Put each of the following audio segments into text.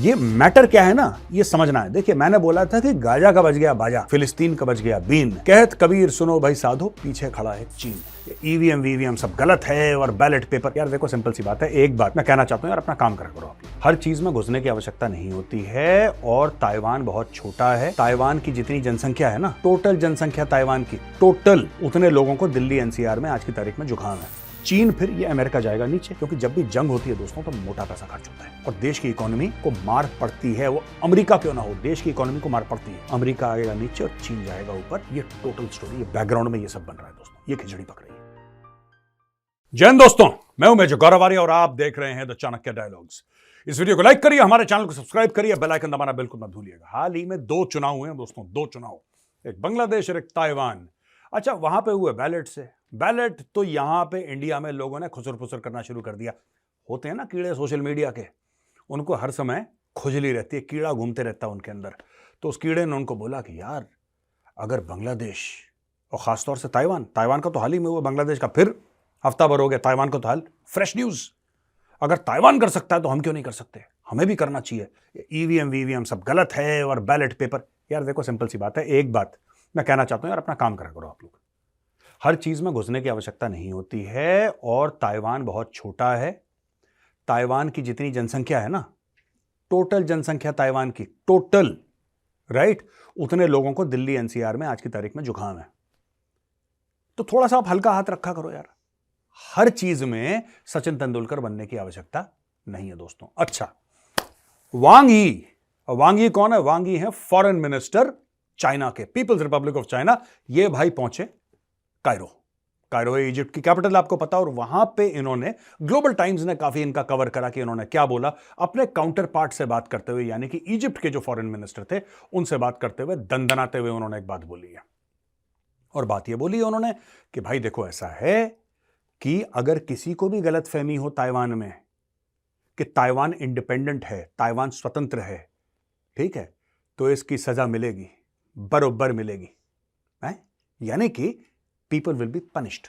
ये मैटर क्या है ना, ये समझना है। देखिए, मैंने बोला था कि गाजा का बज गया बाजा, फिलिस्तीन का बज गया बीन। कहत कबीर सुनो भाई साधो, पीछे खड़ा है चीन। ईवीएम वीवीएम सब गलत है और बैलेट पेपर। यार देखो, सिंपल सी बात है। एक बात मैं कहना चाहता हूँ यार, अपना काम करा करो। हर चीज में घुसने की आवश्यकता नहीं होती है। और ताइवान बहुत छोटा है। ताइवान की जितनी जनसंख्या है ना, टोटल जनसंख्या ताइवान की, टोटल उतने लोगों को दिल्ली एनसीआर में आज की तारीख में जुकाम है। चीन फिर ये अमेरिका जाएगा नीचे, क्योंकि जब भी जंग होती है दोस्तों तो मोटा पैसा खर्च होता है और देश की इकोनॉमी को मार पड़ती है। वो अमेरिका क्यों ना हो, देश की इकोनॉमी को मार पड़ती है। अमेरिका आएगा नीचे और चीन जाएगा ऊपर। ये टोटल स्टोरी, ये बैकग्राउंड में ये सब बन रहा है दोस्तों। ये खिचड़ी पक रही है। जय हिंद दोस्तों, मैं हूं मेजर गौरव आर्य और आप देख रहे हैं द चाणक्य डायलॉग्स। इस वीडियो को लाइक करिए, हमारे चैनल को सब्सक्राइब करिए, बेल आइकन दबाना बिल्कुल मत भूलिएगा। हाल ही में 2 चुनाव हुए हैं दोस्तों, 2 चुनाव, एक बांग्लादेश और एक ताइवान। अच्छा, वहां पे हुए बैलेट से। बैलेट तो यहां पे इंडिया में लोगों ने खुसर फुसर करना शुरू कर दिया। होते हैं ना कीड़े सोशल मीडिया के, उनको हर समय खुजली रहती है, कीड़ा घूमते रहता है उनके अंदर। तो उस कीड़े ने उनको बोला कि यार, अगर बांग्लादेश और खासतौर से ताइवान का तो हाल ही में हुआ, बांग्लादेश का फिर हफ्ता भर हो गया, ताइवान का तो हाल फ्रेश न्यूज। अगर ताइवान कर सकता है तो हम क्यों नहीं कर सकते? हमें भी करना चाहिए। ईवीएम वीवीएम सब गलत है और बैलेट पेपर। यार देखो, सिंपल सी बात है। एक बात मैं कहना चाहता हूं यार, अपना काम करा करो आप लोग। हर चीज में घुसने की आवश्यकता नहीं होती है। और ताइवान बहुत छोटा है। ताइवान की जितनी जनसंख्या है ना, टोटल जनसंख्या ताइवान की, टोटल, राइट, उतने लोगों को दिल्ली एनसीआर में आज की तारीख में जुकाम है। तो थोड़ा सा आप हल्का हाथ रखा करो यार। हर चीज में सचिन तेंदुलकर बनने की आवश्यकता नहीं है दोस्तों। अच्छा, वांग यी कौन है? वांग यी है फॉरेन मिनिस्टर चाइना के, पीपल्स रिपब्लिक ऑफ चाइना। ये भाई पहुंचे कायरो है इजिप्ट की कैपिटल, आपको पता। और वहां पे इन्होंने, ग्लोबल टाइम्स ने काफी इनका कवर करा कि इन्होंने क्या बोला। अपने काउंटर पार्ट से बात करते हुए, यानी कि इजिप्ट के जो फॉरेन मिनिस्टर थे उनसे बात करते हुए, दंदनाते हुए उन्होंने एक बात बोली है। और बात यह बोली है उन्होंने कि भाई देखो, ऐसा है कि अगर किसी को भी गलतफहमी हो ताइवान में कि ताइवान इंडिपेंडेंट है, ताइवान स्वतंत्र है, ठीक है, तो इसकी सजा मिलेगी, बरोबर मिलेगी। यानी कि पीपल विल बी पनिश्ड।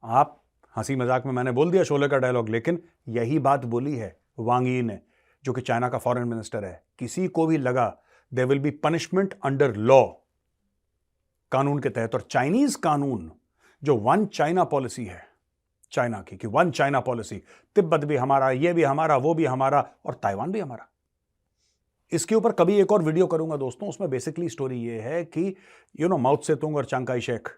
आप हंसी मजाक में मैंने बोल दिया शोले का डायलॉग, लेकिन यही बात बोली है वांग यी ने, जो कि चाइना का फॉरेन मिनिस्टर है। किसी को भी लगा there will be punishment under law, कानून के तहत। और चाइनीज कानून, जो वन चाइना पॉलिसी है चाइना की, कि वन चाइना पॉलिसी, तिब्बत भी हमारा, ये भी हमारा, वो भी हमारा, और ताइवान भी हमारा। इसके ऊपर कभी एक और वीडियो करूंगा दोस्तों। उसमें बेसिकली स्टोरी ये है कि माओ त्से-तुंग और चांग काई शेक,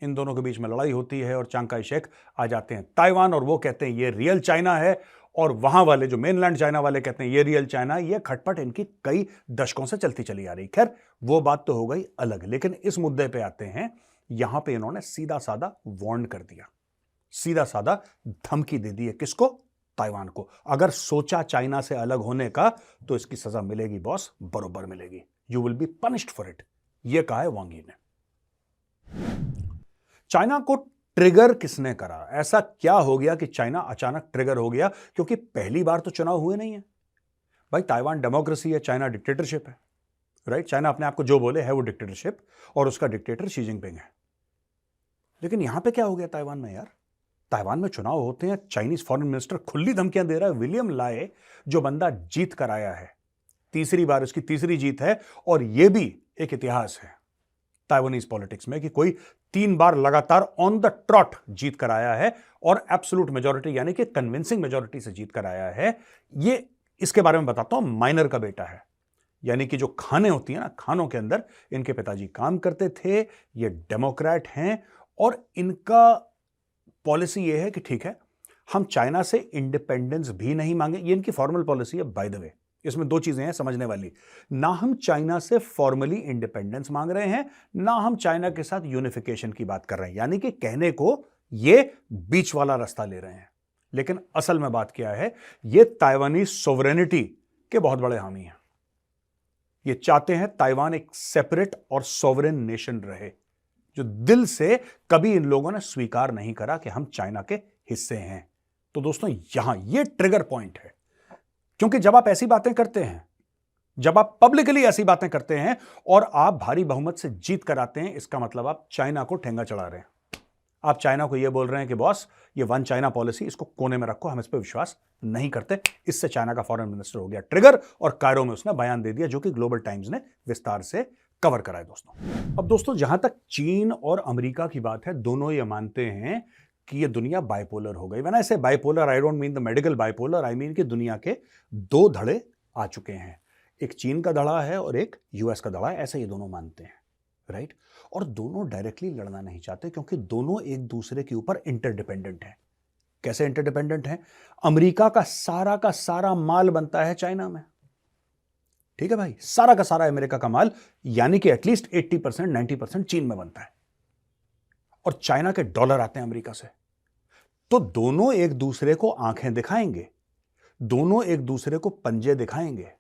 इन दोनों के बीच में लड़ाई होती है और चांग काई शेक आ जाते हैं ताइवान, और वो कहते हैं ये रियल चाइना है, और वहां वाले जो मेनलैंड चाइना वाले कहते हैं ये रियल चाइना। ये खटपट इनकी कई दशकों से चलती चली आ रही। खैर, वो बात तो हो गई अलग, लेकिन इस मुद्दे पे आते हैं। यहां पे इन्होंने सीधा साधा वार्न कर दिया, सीधा साधा धमकी दे दी है। किसको? ताइवान को। अगर सोचा चाइना से अलग होने का तो इसकी सजा मिलेगी बॉस, बरोबर मिलेगी। You will be punished for it, यह कहा है वांग यी ने। चाइना को ट्रिगर किसने करा? ऐसा क्या हो गया कि चाइना अचानक ट्रिगर हो गया? क्योंकि पहली बार तो चुनाव हुए नहीं है भाई। ताइवान डेमोक्रेसी है, चाइना डिक्टेटरशिप है, राइट। चाइना अपने आप को जो बोले है वो डिक्टेटरशिप, और उसका डिक्टेटर शी जिनपिंग है। लेकिन यहां पे क्या हो गया ताइवान में यार? ताइवान में चुनाव होते हैं, चाइनीज फॉरेन मिनिस्टर खुली धमकियां दे रहा है। विलियम लाए, जो बंदा जीत कर आया है, तीसरी बार इसकी तीसरी जीत है, और यह भी एक इतिहास है ताइवानीज पॉलिटिक्स में कि कोई 3 बार लगातार ऑन द ट्रॉट जीत कर आया है, और एब्सोल्यूट मेजॉरिटी यानी कि कन्विंसिंग मेजॉरिटी से जीत कर आया है। ये, इसके बारे में बताता हूं। माइनर का बेटा है, यानी कि जो खाने होती है ना, खानों के अंदर इनके पिताजी काम करते थे। ये डेमोक्रेट हैं, और इनका पॉलिसी ये है कि ठीक है, हम चाइना से इंडिपेंडेंस भी नहीं मांगे। ये इनकी फॉर्मल पॉलिसी है बाय द वे। इसमें 2 चीजें हैं समझने वाली। ना हम चाइना से फॉर्मली इंडिपेंडेंस मांग रहे हैं, ना हम चाइना के साथ यूनिफिकेशन की बात कर रहे हैं। यानी कि कहने को ये बीच वाला रास्ता ले रहे हैं। लेकिन असल में बात क्या है, ये ताइवानी सोवरेनिटी के बहुत बड़े हामी हैं। ये चाहते हैं ताइवान एक सेपरेट और सोवरेन नेशन रहे, जो दिल से कभी इन लोगों ने स्वीकार नहीं करा कि हम चाइना के हिस्से हैं। तो दोस्तों, यहां ये ट्रिगर पॉइंट है। क्योंकि जब आप ऐसी बातें करते हैं, जब आप पब्लिकली ऐसी बातें करते हैं और आप भारी बहुमत से जीत कर आते हैं, इसका मतलब आप चाइना को ठेंगा चढ़ा रहे हैं। आप चाइना को ये बोल रहे हैं कि बॉस ये वन चाइना पॉलिसी इसको कोने में रखो, हम इस पर विश्वास नहीं करते। इससे चाइना का फॉरेन मिनिस्टर हो गया ट्रिगर और कायरो में उसने बयान दे दिया, जो कि ग्लोबल टाइम्स ने विस्तार से कवर कराया दोस्तों। अब दोस्तों, जहां तक चीन और अमेरिका की बात है, दोनों ये मानते हैं कि ये दुनिया बाइपोलर हो गई। व्हेन आई से bipolar, I don't mean the medical bipolar, I mean कि दुनिया के दो धड़े आ चुके हैं। एक चीन का धड़ा है और एक यूएस का धड़ा है, ऐसा ये दोनों मानते हैं, राइट। और दोनों डायरेक्टली लड़ना नहीं चाहते, क्योंकि दोनों एक दूसरे के ऊपर इंटरडिपेंडेंट हैं। कैसे इंटरडिपेंडेंट हैं? अमेरिका का सारा माल बनता है चाइना में, ठीक है भाई, सारा का सारा अमेरिका का माल, यानी कि एटलीस्ट 80% 90% चीन में बनता है। और चाइना के डॉलर आते हैं अमेरिका से। तो दोनों एक दूसरे को आंखें दिखाएंगे, दोनों एक दूसरे को पंजे दिखाएंगे,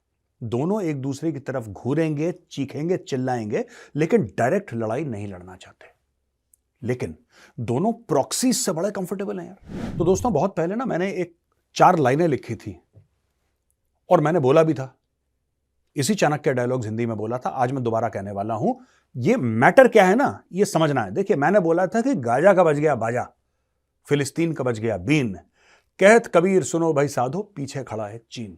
दोनों एक दूसरे की तरफ घूरेंगे, चीखेंगे, चिल्लाएंगे, लेकिन डायरेक्ट लड़ाई नहीं लड़ना चाहते। लेकिन दोनों प्रॉक्सीज से बड़े कंफर्टेबल हैं यार। तो दोस्तों, बहुत पहले ना मैंने एक 4 लाइनें लिखी थी और मैंने बोला भी था, इसी चाणक्य डायलॉग्स हिंदी में बोला था, आज मैं दोबारा कहने वाला हूं। ये मैटर क्या है ना, ये समझना है। देखिए, मैंने बोला था कि गाजा का बज गया बाजा, फिलिस्तीन का बज गया बीन, कहत कबीर सुनो भाई साधो, पीछे खड़ा है चीन।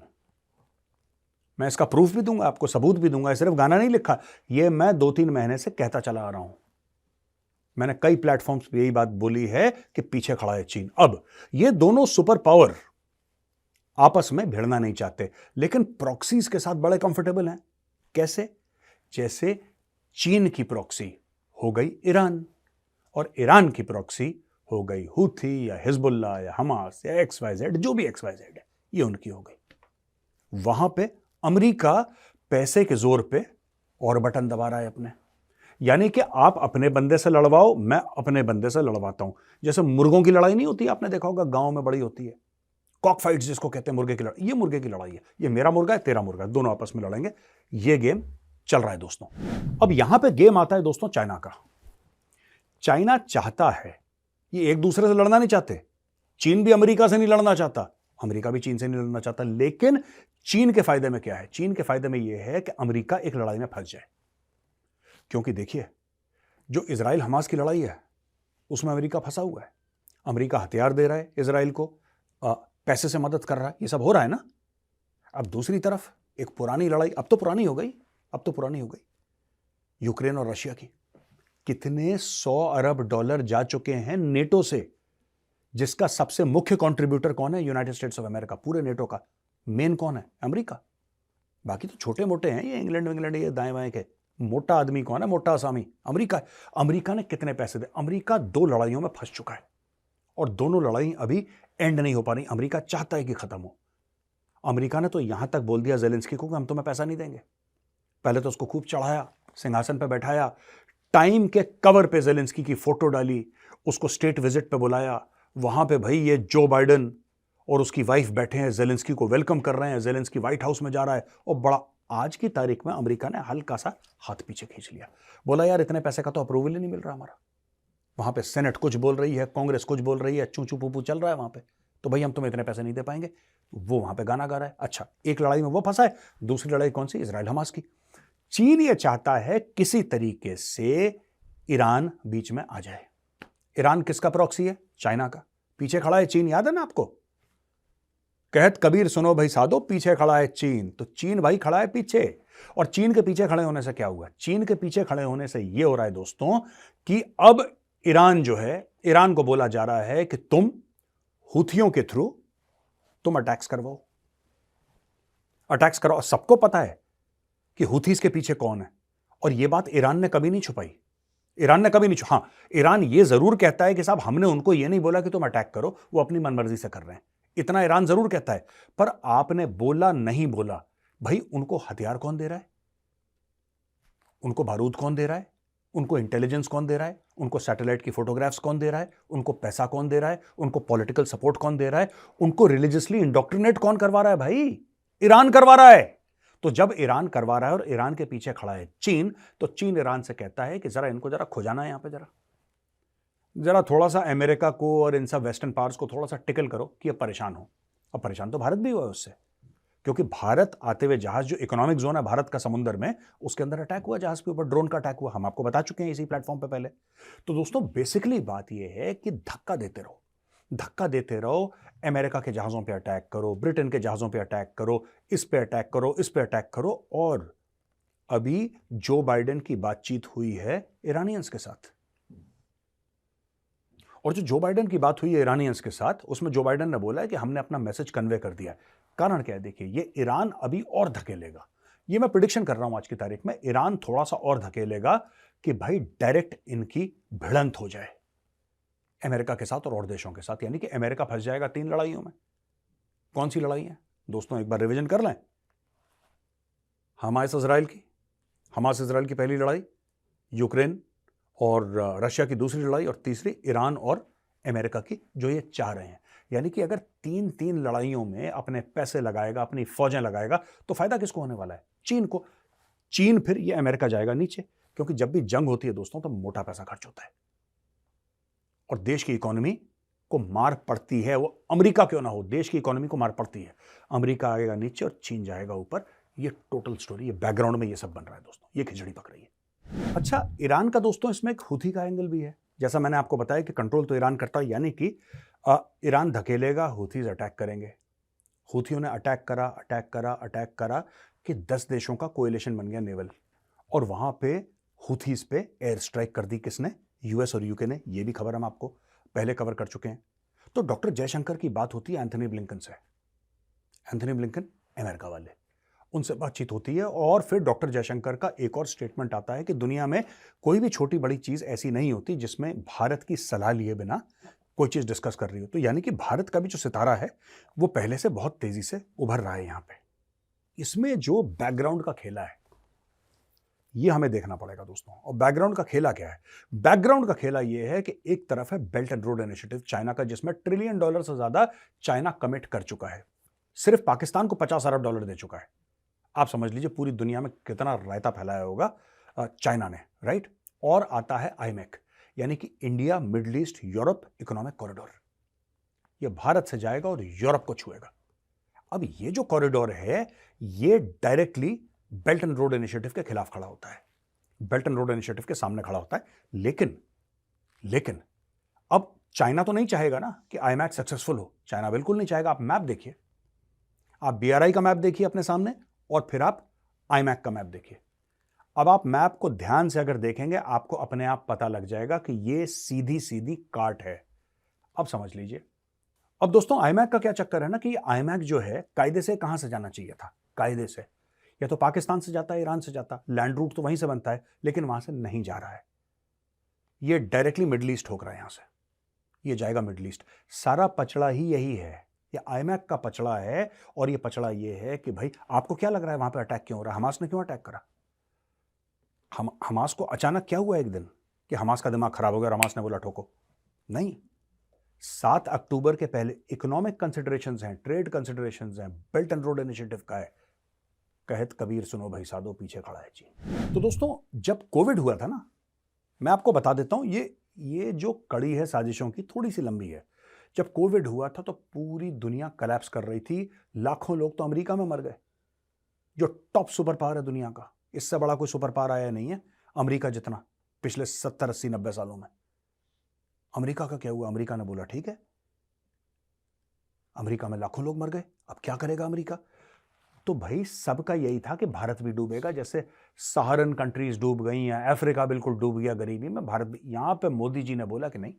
मैं इसका प्रूफ भी दूंगा आपको, सबूत भी दूंगा। सिर्फ गाना नहीं लिखा, ये मैं 2-3 महीने से कहता चला आ रहा हूं। मैंने कई प्लेटफॉर्म्स पे यही बात बोली है कि पीछे खड़ा है चीन। अब ये दोनों सुपर पावर आपस में भिड़ना नहीं चाहते, लेकिन प्रॉक्सीज के साथ बड़े कंफर्टेबल हैं। कैसे? जैसे चीन की प्रॉक्सी हो गई ईरान, और ईरान की प्रॉक्सी हो गई हूथी या हिजबुल्ला या हमास या XYZ, जो भी XYZ है, ये उनकी हो गई। वहां पे अमेरिका पैसे के जोर पे और बटन दबा रहा है अपने, यानी कि आप अपने बंदे से लड़वाओ, मैं अपने बंदे से लड़वाता हूं। जैसे मुर्गों की लड़ाई नहीं होती, आपने देखा होगा गांव में बड़ी होती है, कॉक फाइट्स जिसको कहते हैं, मुर्गे की लड़ाई। ये मुर्गे की लड़ाई है, ये मेरा मुर्गा है, तेरा मुर्गा है, दोनों आपस में लड़ेंगे। ये गेम चल रहा है दोस्तों। अब यहां पे गेम आता है दोस्तों चाइना का। चाइना चाहता है, ये एक दूसरे से लड़ना नहीं चाहते। चीन भी अमेरिका से नहीं लड़ना चाहता, अमेरिका भी चीन से नहीं लड़ना चाहता। लेकिन चीन के फायदे में क्या है? चीन के फायदे में यह है कि अमेरिका एक लड़ाई में फंस जाए। क्योंकि देखिए, जो इजराइल हमास की लड़ाई है उसमें अमेरिका फंसा हुआ है। अमेरिका हथियार दे रहा है इजराइल को, पैसे से मदद कर रहा है, ये सब हो रहा है ना। अब दूसरी तरफ एक पुरानी लड़ाई, अब तो पुरानी हो गई, यूक्रेन और रशिया की। कितने 100 अरब डॉलर जा चुके हैं नेटो से, जिसका सबसे मुख्य कंट्रीब्यूटर कौन है? United states of America. पूरे नेटो का मेन कौन है? अमेरिका। बाकी तो छोटे मोटे हैं, ये इंग्लैंड ये दाएं बाएं के। मोटा आदमी कौन है? मोटा आसामी अमेरिका है। अमेरिका ने कितने पैसे दे? अमेरिका 2 लड़ाइयों में फंस चुका है और दोनों लड़ाई अभी एंड नहीं हो पा रही। अमेरिका चाहता है कि खत्म हो। अमेरिका ने तो यहां तक बोल दिया ज़ेलेंस्की को कि हम तुम्हें पैसा नहीं देंगे। पहले तो उसको खूब चढ़ाया, सिंहासन पे बैठाया, टाइम के कवर पे ज़ेलेंस्की की फोटो डाली, उसको स्टेट विजिट पे बुलाया। वहां पे भाई ये जो बाइडेन और उसकी वाइफ बैठे हैं, ज़ेलेंस्की को वेलकम कर रहे हैं, ज़ेलेंस्की व्हाइट हाउस में जा रहा है। और बड़ा आज की तारीख में अमेरिका ने हल्का सा हाथ पीछे खींच लिया, बोला यार इतने पैसे का तो अप्रूवल ही नहीं मिल रहा हमारा। वहां पे सेनेट कुछ बोल रही है, कांग्रेस कुछ बोल रही है, चूचू पूपू चल रहा है वहां पे, तो भाई हम तुम्हें इतने पैसे नहीं दे पाएंगे। वो वहां पे गाना गा रहा है। अच्छा, एक लड़ाई में वो फंसा है, दूसरी लड़ाई कौन सी? इजराइल हमास की। चीन ये चाहता है किसी तरीके से ईरान बीच में आ जाए। ईरान किसका प्रॉक्सी है? चाइना का। पीछे खड़ा है चीन, याद है ना आपको? कहत कबीर सुनो भाई साधो, पीछे खड़ा है चीन। तो चीन भाई खड़ा है पीछे। और चीन के पीछे खड़े होने से क्या हुआ? चीन के पीछे खड़े होने से यह हो रहा है दोस्तों कि अब ईरान जो है, ईरान को बोला जा रहा है कि तुम हूथियों के थ्रू तुम अटैक्स करवाओ। सबको पता है कि हूथीज के पीछे कौन है, और यह बात ईरान ने कभी नहीं छुपाई। हाँ, ईरान ये जरूर कहता है कि साहब हमने उनको ये नहीं बोला कि तुम अटैक करो, वो अपनी मनमर्जी से कर रहे हैं। इतना ईरान जरूर कहता है, पर आपने बोला नहीं बोला। भाई उनको हथियार कौन दे रहा है? उनको बारूद कौन दे रहा है? उनको इंटेलिजेंस कौन दे रहा है? उनको सैटेलाइट की फोटोग्राफ्स कौन दे रहा है? उनको पैसा कौन दे रहा है? उनको पॉलिटिकल सपोर्ट कौन दे रहा है? उनको रिलीजियसली इंडोक्ट्रिनेट कौन करवा रहा है? भाई ईरान करवा रहा है। तो जब ईरान करवा रहा है और ईरान के पीछे खड़ा है चीन, तो चीन ईरान से कहता है कि जरा इनको जरा खुजाना है, यहां पे जरा थोड़ा सा अमेरिका को और इन सब वेस्टर्न पावर्स को थोड़ा सा टिकल करो कि अब परेशान हो। अब परेशान तो भारत भी हुआ है उससे। क्योंकि भारत आते हुए जहाज, जो इकोनॉमिक जोन है भारत का समुद्र में, उसके अंदर अटैक हुआ, जहाज के ऊपर ड्रोन का अटैक हुआ। हम आपको बता चुके हैं इसी प्लेटफॉर्म पे पहले। तो दोस्तों बेसिकली बात यह है कि धक्का देते रहो, धक्का देते रहो। अमेरिका के जहाजों पे अटैक करो, ब्रिटेन के जहाजों पे अटैक करो, इस पे अटैक करो, इस पे अटैक करो। और अभी जो बाइडेन की बातचीत हुई है ईरानियंस के साथ, और जो बाइडेन की बात हुई है ईरानियंस के साथ, उसमें जो बाइडेन ने बोला है कि हमने अपना मैसेज कन्वे कर दिया। कारण क्या है? देखिए, ये ईरान अभी और धकेलेगा। ये मैं प्रिडिक्शन कर रहा हूं आज की तारीख में, ईरान थोड़ा सा और धकेलेगा कि भाई डायरेक्ट इनकी भिड़ंत हो जाए अमेरिका के साथ और देशों के साथ। यानी कि अमेरिका फंस जाएगा 3 लड़ाइयों में। कौन सी लड़ाई है दोस्तों? एक बार रिवीजन कर लें। हमास इजराइल की, हमास इजराइल की पहली लड़ाई, यूक्रेन और रशिया की दूसरी लड़ाई, और तीसरी ईरान और अमेरिका की, जो ये चाह रहे हैं। यानी कि अगर 3 लड़ाइयों में अपने पैसे लगाएगा, अपनी फौजें लगाएगा, तो फायदा किसको होने वाला है? चीन को। चीन फिर ये अमेरिका जाएगा नीचे, क्योंकि जब भी जंग होती है दोस्तों तो मोटा पैसा खर्च होता है और देश की इकोनॉमी को मार पड़ती है। वो अमेरिका क्यों ना हो, देश की इकोनॉमी को मार पड़ती है। अमेरिका आएगा नीचे और चीन जाएगा ऊपर। ये टोटल स्टोरी, ये बैकग्राउंड में ये सब बन रहा है दोस्तों, ये खिचड़ी पक रही है। अच्छा, ईरान का दोस्तों इसमें एक हूथी का एंगल भी है। जैसा मैंने आपको बताया कि कंट्रोल तो ईरान करता है, यानी कि ईरान धकेलेगा, हूथीज अटैक करेंगे। हूथियों ने अटैक करा, अटैक करा, अटैक करा कि 10 देशों का कोएलिशन बन गया नेवल, और वहां पे हूथीज पे एयर स्ट्राइक कर दी। किसने? यूएस और यूके ने। ये भी खबर हम आपको पहले कवर कर चुके हैं। तो डॉक्टर जयशंकर की बात होती है एंथनी ब्लिंकन से। एंथनी ब्लिंकन अमेरिका वाले, उनसे बातचीत होती है, और फिर डॉक्टर जयशंकर का एक और स्टेटमेंट आता है कि दुनिया में कोई भी छोटी बड़ी चीज ऐसी नहीं होती जिसमें भारत की सलाह लिए बिना कोई चीज डिस्कस कर रही हो। तो यानी कि भारत का भी जो सितारा है वो पहले से बहुत तेजी से उभर रहा है यहां पे। इसमें जो बैकग्राउंड का खेला है ये हमें देखना पड़ेगा दोस्तों। और बैकग्राउंड का खेला क्या है? बैकग्राउंड का खेला ये है कि एक तरफ है belt and road initiative China का, जिसमें $1 ट्रिलियन से ज्यादा चाइना कमिट कर चुका है। सिर्फ पाकिस्तान को $50 अरब दे चुका है। आप समझ लीजिए पूरी दुनिया में कितना रायता फैलाया होगा चाइना ने, राइट। और आता है आईमेक, यानी कि India middle east Europe economic corridor. ये भारत से जाएगा और यूरोप को छुएगा। अब ये जो कॉरिडोर है ये directly belt and road initiative के खिलाफ खड़ा होता है, बेल्ट एंड रोड इनिशिएटिव के सामने खड़ा होता है। लेकिन अब चाइना तो नहीं चाहेगा ना कि आईमैक सक्सेसफुल हो। चाइना बिल्कुल नहीं चाहेगा। आप मैप देखिए, आप बीआरआई का मैप देखिए अपने सामने, और फिर आप आईमैक का मैप देखिए। अब आप मैप को ध्यान से अगर देखेंगे आपको अपने आप पता लग जाएगा कि ये सीधी सीधी काट है। अब समझ लीजिए। अब दोस्तों आईमैक का क्या चक्कर है ना कि आईमैक जो है कायदे से कहां से जाना चाहिए था? कायदे से या तो पाकिस्तान से जाता है, ईरान से जाता, लैंड रूट तो वहीं से बनता है, लेकिन वहां से नहीं जा रहा है। ये डायरेक्टली मिडिल ईस्ट ठोक रहा है। यहां से ये जाएगा मिडिल ईस्ट। सारा पचड़ा ही यही है, ये आईमैक का पचड़ा है। और ये पचड़ा ये है कि भाई आपको क्या लग रहा है वहां पे अटैक क्यों हो रहा है? हमास ने क्यों अटैक करा? हमास को अचानक क्या हुआ एक दिन कि हमास का दिमाग खराब हो गया, हमास ने बोला ठोको? नहीं, 7 अक्टूबर के पहले इकोनॉमिक कंसिडरेशंस हैं, ट्रेड कंसिडरेशंस हैं, बेल्ट एंड रोड इनिशिएटिव का है। कहत कबीर सुनो भाई साधो, पीछे खड़ा है चीन। तो दोस्तों जब कोविड हुआ था ना, मैं आपको बता देता हूं, ये जो कड़ी है साजिशों की थोड़ी सी लंबी है। जब कोविड हुआ था तो पूरी दुनिया कोलैप्स कर रही थी। लाखों लोग तो अमेरिका में मर गए, जो टॉप सुपर पावर है दुनिया का। इससे बड़ा कोई सुपर पावर आया नहीं है अमेरिका जितना पिछले 70, 80, 90 सालों में। अमेरिका का क्या हुआ? अमेरिका ने बोला ठीक है। अमेरिका में लाखों लोग मर गए, अब क्या करेगा अमेरिका? तो भाई सबका यही था कि भारत भी डूबेगा, जैसे सहारन कंट्रीज डूब गई हैं, अफ्रीका बिल्कुल डूब गया गरीबी में, भारत भी। यहां पे मोदी जी ने बोला कि नहीं,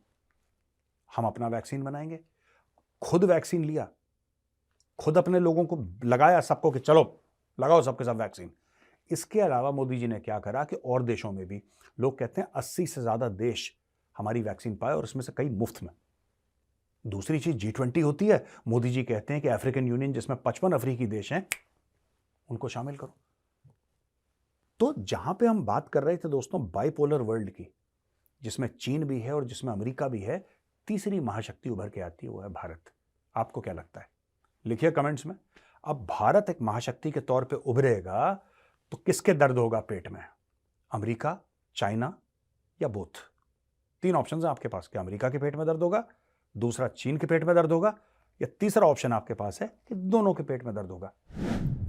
हम अपना वैक्सीन बनाएंगे। खुद वैक्सीन लिया, खुद अपने लोगों को लगाया सबको कि चलो लगाओ सबके सब वैक्सीन। इसके अलावा मोदी जी ने क्या करा कि और देशों में भी, लोग कहते हैं 80 से ज्यादा देश हमारी वैक्सीन पाए और इसमें से कई मुफ्त में। दूसरी चीज G20 होती है, मोदी जी कहते हैं कि अफ्रीकन यूनियन जिसमें 55 अफ्रीकी देश हैं उनको शामिल करो। तो जहां पे हम बात कर रहे थे दोस्तों बाइपोलर वर्ल्ड की, जिसमें चीन भी है और जिसमें अमेरिका भी है, तीसरी महाशक्ति उभर के आती है, वो है भारत। आपको क्या लगता है? लिखिए कमेंट्स में। अब भारत एक महाशक्ति के तौर पे उभरेगा तो किसके दर्द होगा पेट में? अमेरिका, चाइना या बोथ? 3 ऑप्शंस हैं आपके पास कि अमेरिका के पेट में दर्द होगा, दूसरा चीन के पेट में दर्द होगा, या तीसरा ऑप्शन आपके पास है कि दोनों के पेट में दर्द होगा।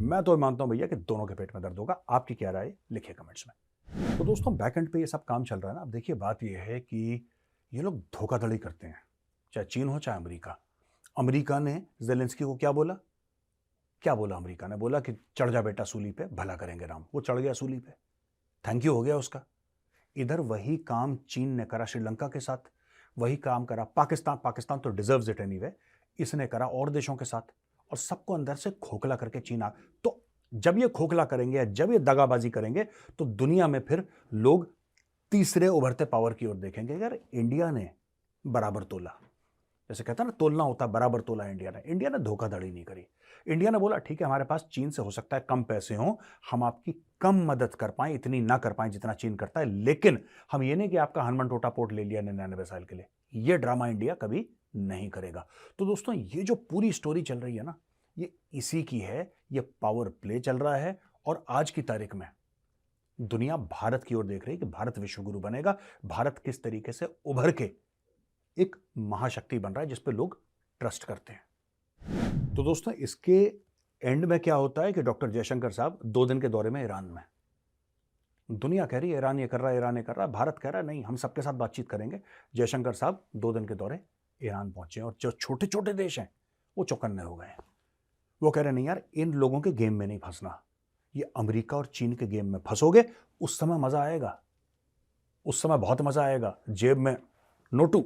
मैं तो मानता हूं भैया कि दोनों के पेट में दर्द होगा। आपकी क्या राय, लिखिए कमेंट्स में। तो दोस्तों बैक एंड पे ये सब काम चल रहा है ना। अब देखिए बात ये है कि ये लोग धोखाधड़ी करते हैं, चाहे चीन हो चाहे अमेरिका। अमेरिका ने ज़ेलेंस्की को क्या बोला, अमेरिका ने बोला कि चढ़ जा बेटा सूली पे, भला करेंगे राम। वो चढ़ गया सूली पे, थैंक यू हो गया उसका। इधर वही काम चीन ने करा श्रीलंका के साथ, वही काम करा पाकिस्तान तो डिजर्व्स इट एनीवे, इसने करा और देशों के साथ, और सबको अंदर से खोखला करके चीन आ। तो जब ये खोखला करेंगे, जब ये दगाबाजी करेंगे, तो दुनिया में फिर लोग तीसरे उभरते पावर की ओर देखेंगे। यार इंडिया ने बराबर तोला, जैसे कहता है ना तोलना होता, बराबर तोला इंडिया ने धोखाधड़ी नहीं करी। इंडिया ने बोला ठीक है, हमारे पास चीन से हो सकता है कम पैसे हों, हम आपकी कम मदद कर पाएं, इतनी ना कर पाएं जितना चीन करता है, लेकिन हम ये नहीं कि आपका हनुमान टोटा पोर्ट ले लिया 99 साल के लिए। ये ड्रामा इंडिया कभी नहीं करेगा। तो दोस्तों ये जो पूरी स्टोरी चल रही है ना, ये इसी की है, ये पावर प्ले चल रहा है। और आज की तारीख में दुनिया भारत की ओर देख रही है कि भारत विश्वगुरु बनेगा, भारत किस तरीके से उभर के एक महाशक्ति बन रहा है जिस पे लोग ट्रस्ट करते हैं। तो दोस्तों इसके एंड में क्या होता है कि डॉक्टर जयशंकर साहब 2 दिन के दौरे में ईरान में। दुनिया कह रही है ईरान ये कर रहा है, ईरान ये कर रहा है, भारत कह रहा है नहीं हम सबके साथ बातचीत करेंगे। जयशंकर साहब 2 दिन के दौरे ईरान पहुंचे और जो छोटे छोटे देश हैं वो चौकन्ने हो गए। वो कह रहे नहीं यार इन लोगों के गेम में नहीं फंसना, ये अमेरिका और चीन के गेम में फंसोगे उस समय मजा आएगा, उस समय बहुत मजा आएगा। जेब में नोटू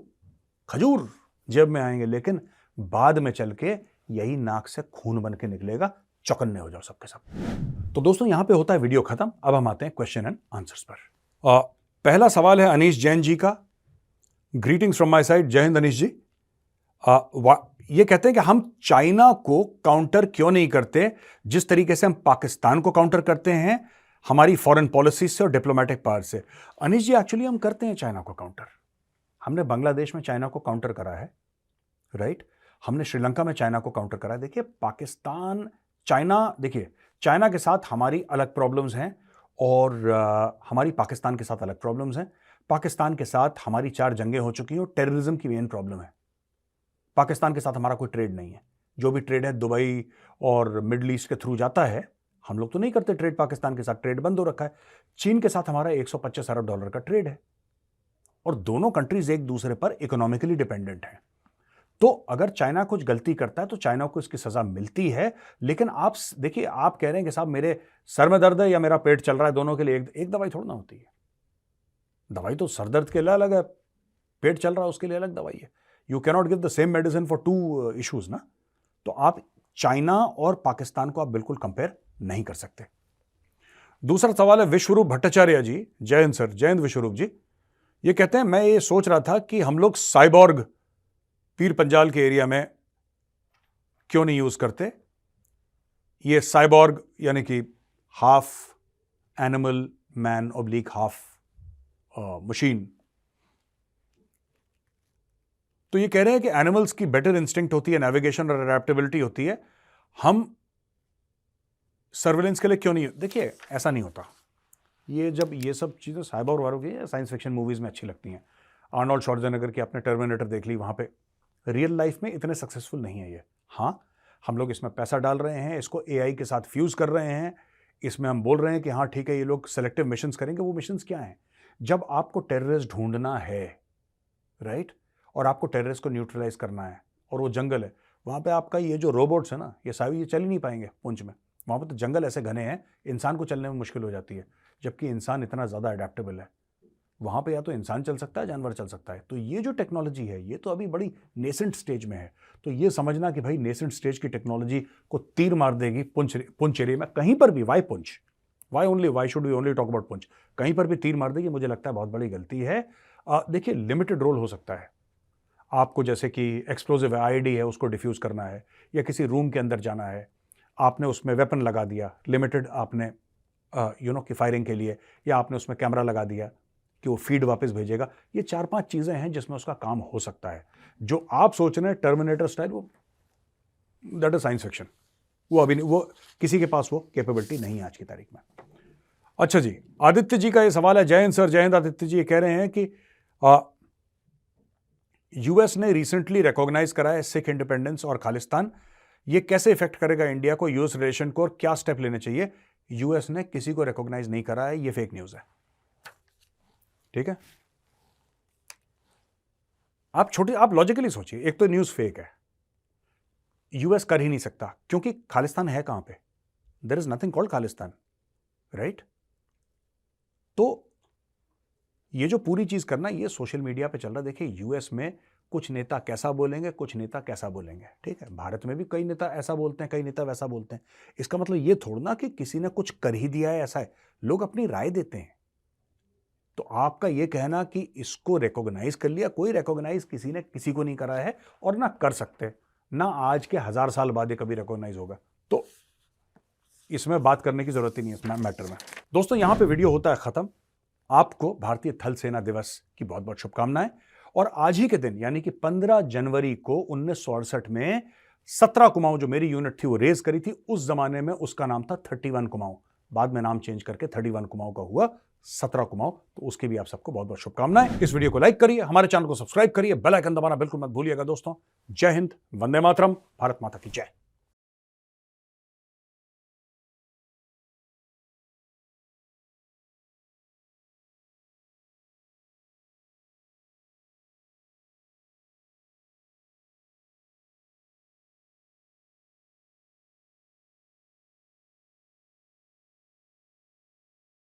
खजूर जेब में आएंगे, लेकिन बाद में चल के यही नाक से खून बन के निकलेगा, चौकन्ने हो जाओ सबके सब। तो दोस्तों यहां पे होता है वीडियो खत्म। अब हम आते हैं क्वेश्चन एंड आंसर्स पर। पहला सवाल है अनीश जैन जी का। ग्रीटिंग्स फ्रॉम माय साइड, जय हिंद अनीश जी। ये कहते हैं कि हम चाइना को काउंटर क्यों नहीं करते जिस तरीके से हम पाकिस्तान को काउंटर करते हैं हमारी फॉरेन पॉलिसी से और डिप्लोमेटिक पावर से। अनीश जी एक्चुअली हम करते हैं चाइना को काउंटर। हमने बांग्लादेश में चाइना को काउंटर करा है, राइट। हमने श्रीलंका में चाइना को काउंटर करा है। देखिए पाकिस्तान चाइना, देखिए चाइना के साथ हमारी अलग प्रॉब्लम्स हैं और हमारी पाकिस्तान के साथ अलग प्रॉब्लम्स हैं। पाकिस्तान के साथ हमारी 4 जंगें हो चुकी हैं और टेररिज्म की मेन प्रॉब्लम है। पाकिस्तान के साथ हमारा कोई ट्रेड नहीं है, जो भी ट्रेड है दुबई और मिडल ईस्ट के थ्रू जाता है। हम लोग तो नहीं करते ट्रेड पाकिस्तान के साथ, ट्रेड बंद हो रखा है। चीन के साथ हमारा 125 अरब डॉलर का ट्रेड है और दोनों कंट्रीज एक दूसरे पर इकोनॉमिकली डिपेंडेंट हैं। तो अगर चाइना कुछ गलती करता है तो चाइना को इसकी सजा मिलती है। लेकिन आप देखिए, आप कह रहे हैं कि साहब मेरे सर में दर्द है या मेरा पेट चल रहा है, दोनों के लिए एक दवाई थोड़ा ना होती है। दवाई तो सर दर्द के लिए अलग है, पेट चल रहा है उसके लिए अलग दवाई है। You cannot give the same medicine for 2 issues ना। तो आप चाइना और पाकिस्तान को आप बिल्कुल कंपेयर नहीं कर सकते। दूसरा सवाल है विश्वरूप भट्टाचार्य जी। जय हिंद सर, जय हिंद विश्वरूप जी। ये कहते हैं मैं ये सोच रहा था कि हम लोग साइबॉर्ग पीर पंजाल के एरिया में क्यों नहीं यूज करते। ये साइबॉर्ग यानी कि half animal man oblique half machine. तो ये कह रहे हैं कि एनिमल्स की बेटर इंस्टिंक्ट होती है, नेविगेशन और अडेप्टेबिलिटी होती है, हम सर्वेलेंस के लिए क्यों नहीं। देखिए ऐसा नहीं होता। ये जब ये सब चीज़ें साइबर वारों की साइंस फिक्शन मूवीज़ में अच्छी लगती हैं। आर्नोल्ड श्वार्ज़नेगर की आपने टर्मिनेटर देख ली, वहाँ पे रियल लाइफ में इतने सक्सेसफुल नहीं है ये। हाँ हम लोग इसमें पैसा डाल रहे हैं, इसको AI के साथ फ्यूज़ कर रहे हैं, इसमें हम बोल रहे हैं कि हाँ ठीक है ये लोग सेलेक्टिव मिशंस करेंगे। वो मिशंस क्या हैं? जब आपको टेररिस्ट ढूंढना है, राइट, और आपको टेररिस्ट को न्यूट्रलाइज करना है और वो जंगल है, वहाँ पे आपका ये जो रोबोट्स है ना, ये सारी ये चल ही नहीं पाएंगे पुंछ में। वहाँ पे तो जंगल ऐसे घने हैं, इंसान को चलने में मुश्किल हो जाती है, जबकि इंसान इतना ज़्यादा अडेप्टेबल है। वहाँ पे या तो इंसान चल सकता है, जानवर चल सकता है। तो ये जो टेक्नोलॉजी है ये तो अभी बड़ी नेसेंट स्टेज में है। तो ये समझना कि भाई नेसेंट स्टेज की टेक्नोलॉजी को तीर मार देगी पुंछ एरिया में कहीं पर भी, why Poonch, why should we only talk about Poonch, कहीं पर भी तीर मार देगी, मुझे लगता है बहुत बड़ी गलती है। देखिए लिमिटेड रोल हो सकता है आपको, जैसे कि एक्सप्लोजिव IED है उसको डिफ्यूज करना है, या किसी रूम के अंदर जाना है, आपने उसमें वेपन लगा दिया लिमिटेड, आपने कि फायरिंग के लिए, या आपने उसमें कैमरा लगा दिया कि वो फीड वापस भेजेगा। ये 4-5 चीज़ें हैं जिसमें उसका काम हो सकता है। जो आप सोच रहे हैं टर्मिनेटर स्टाइल, वो दैट इज साइंस फिक्शन। वो अभी नहीं, वो किसी के पास वो कैपेबिलिटी नहीं है आज की तारीख में। अच्छा जी, आदित्य जी का ये सवाल है। जय हिंद सर, जय हिंद आदित्य जी। ये कह रहे हैं कि यूएस ने रिसेंटली रिकॉग्नाइज करा है सिख इंडिपेंडेंस और खालिस्तान। ये कैसे इफेक्ट करेगा इंडिया को, यूएस रिलेशन को, और क्या स्टेप लेने चाहिए? यूएस ने किसी को रिकॉग्नाइज नहीं करा है, ये फेक न्यूज है। ठीक है, आप लॉजिकली सोचिए, एक तो न्यूज फेक है, यूएस कर ही नहीं सकता क्योंकि खालिस्तान है कहां पे? There is nothing called Khalistan, right? तो ये जो पूरी चीज करना, ये सोशल मीडिया पे चल रहा है। देखिए, यूएस में कुछ नेता कैसा बोलेंगे, कुछ नेता कैसा बोलेंगे, ठीक है? भारत में भी कई नेता ऐसा बोलते हैं, कई नेता वैसा बोलते हैं। इसका मतलब ये थोड़ा ना कि किसी ने कुछ कर ही दिया है, ऐसा है। लोग अपनी राय देते हैं। तो आपका ये कहना कि इसको रिकॉग्नाइज कर लिया, कोई रिकॉग्नाइज किसी ने किसी को नहीं करा है और ना कर सकते, ना आज के 1000 साल बाद ये कभी रिकॉग्नाइज होगा। तो इसमें बात करने की जरूरत ही नहीं है इस मैटर में। दोस्तों, यहां पे वीडियो होता है खत्म। आपको भारतीय थल सेना दिवस की बहुत बहुत शुभकामनाएं। और आज ही के दिन यानी कि 15 जनवरी को 1968 में 17 कुमाऊं, जो मेरी यूनिट थी वो रेज करी थी, उस जमाने में उसका नाम था 31 कुमाऊं। बाद में नाम चेंज करके 31 कुमाऊं का हुआ 17 कुमाऊं। तो उसके भी आप सबको बहुत बहुत शुभकामनाएं। इस वीडियो को लाइक करिए, हमारे चैनल को सब्सक्राइब करिए, बेल आइकन दबाना बिल्कुल मत भूलिएगा। दोस्तों, जय हिंद, वंदे मातरम, भारत माता की जय।